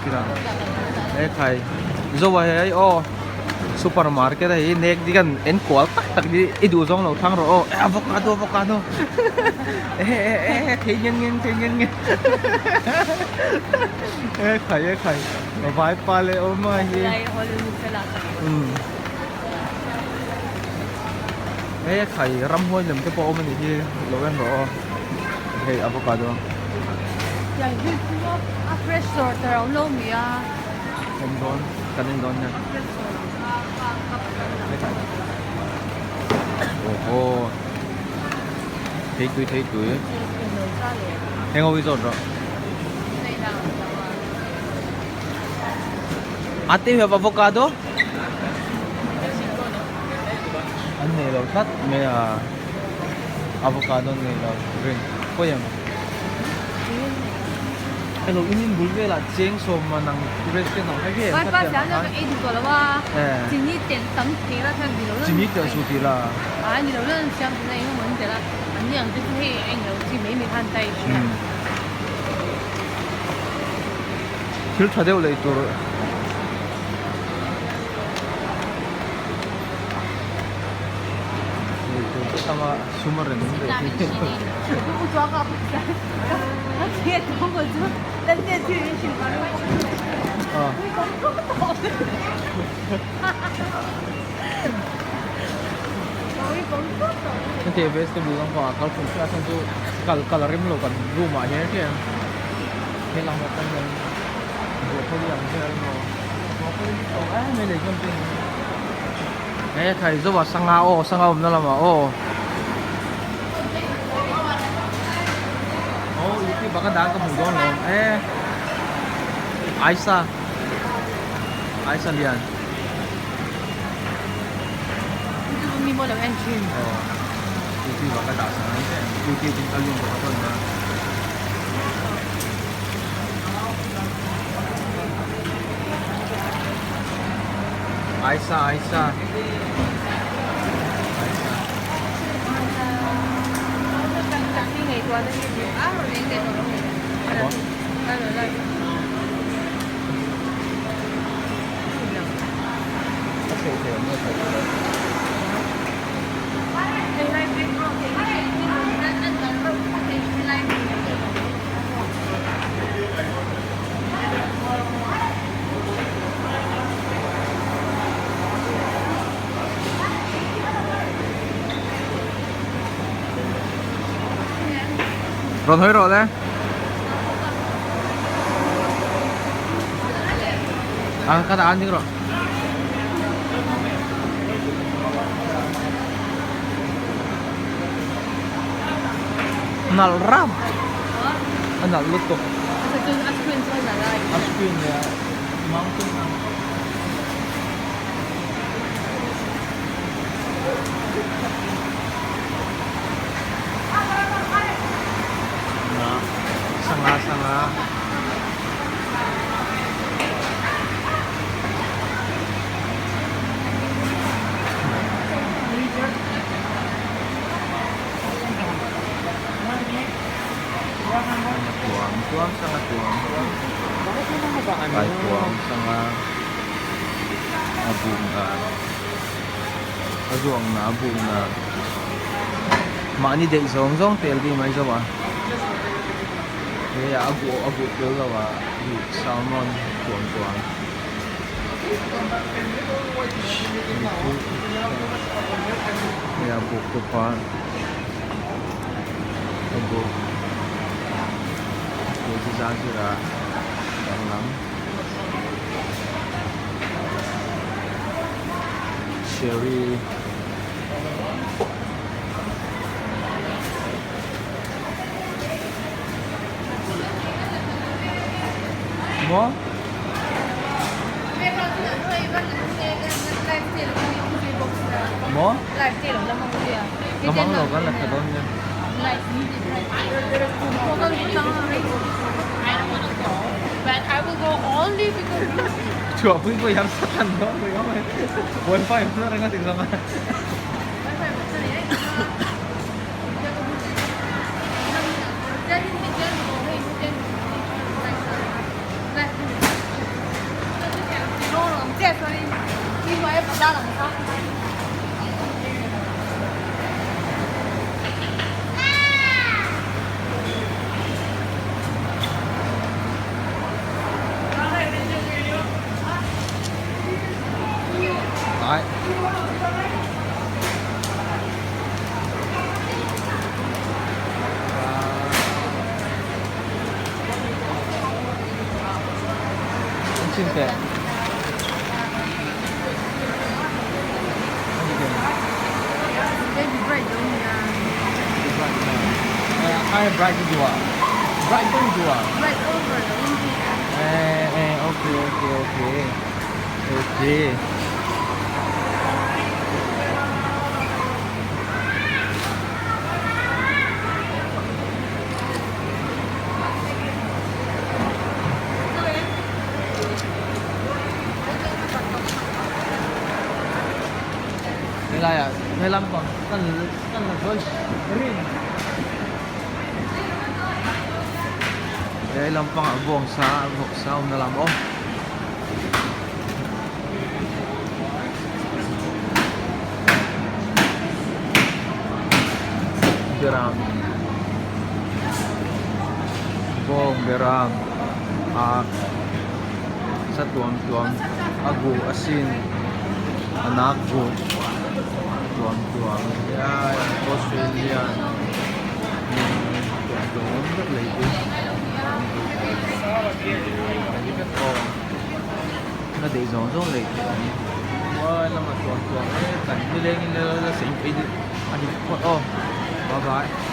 kira. Khai. Zo hai o supermarket hai nek di kan en kwal tak di idu zong lo thang ro o avocado. Khenyen. Khai. Vai pale o ma hi. Khai ram hoi lam ke po o mani hi lo kan ro. Hey avocado. Yeah, you know, a fresh sort around Lomia. Kanin don nha. Ồ. Thấy tuổi. Em ngồi rồi. Ate you have avocado? Anh này là thắt mẹ avocado này là green. Có gì? Hello, inin bulve la cheng so manang restaurant na hai Ba ba sa na e di ko la wa. Jini ten tang ke la than di lo. Jini te su ti la. Ni lo len xiang na yin wen de la. Ni yang de he en lo ji me han dai shi. 길 찾아올 래 또. sama sumber ini. Nanti bes tu bilang kau akal fungsi asal tu kalau rem lo kan rumahnya dia hilang makan dan buat kau yang dia mau kau ini lagi penting. Khai giúp vào sang ngao nó là mà cái bác đá cái mùi đó là Aisa liền mi mo lang engine cái bác đá sang này cái chúng ta dùng của nó Aisa rồi thôi rồi đấy cái đã ăn chứ rồi nal ram nal luto aspin ya mountain sanga tuang sangat tuang sangat abung na mani dei zong tel di mai zawa ya abu tel zawa di salmon tuang ya buku pa abu itu Zazira dalam Sherry Mo? Mo? Lifestyle lang mo dia. Kamang lo kan lah kadon niya. But I will go only because Chua pun ko yang sakan do ko yang wifi na rin natin sama. 加冷沙。Đấy. Anh xin kể. Baby bread giống như là Ai bright juga. Bright pun juga. bread over giống như Okay. Okay. Nila ya, nila pa, kan voice ring. Kaya lang pa nga buong sa unalam oh. Berang. Buong berang. Sa tuwang-tuwang agu asin anak ko. Tuwang-tuwang. Yan, Australian. Tuwang-tuwang. Ba't lady? Oh. Nade zong lady. Wala naman tuwang-tuwang. Kan nila yung nila sa impedit. Ano po? Oh. Bye-bye.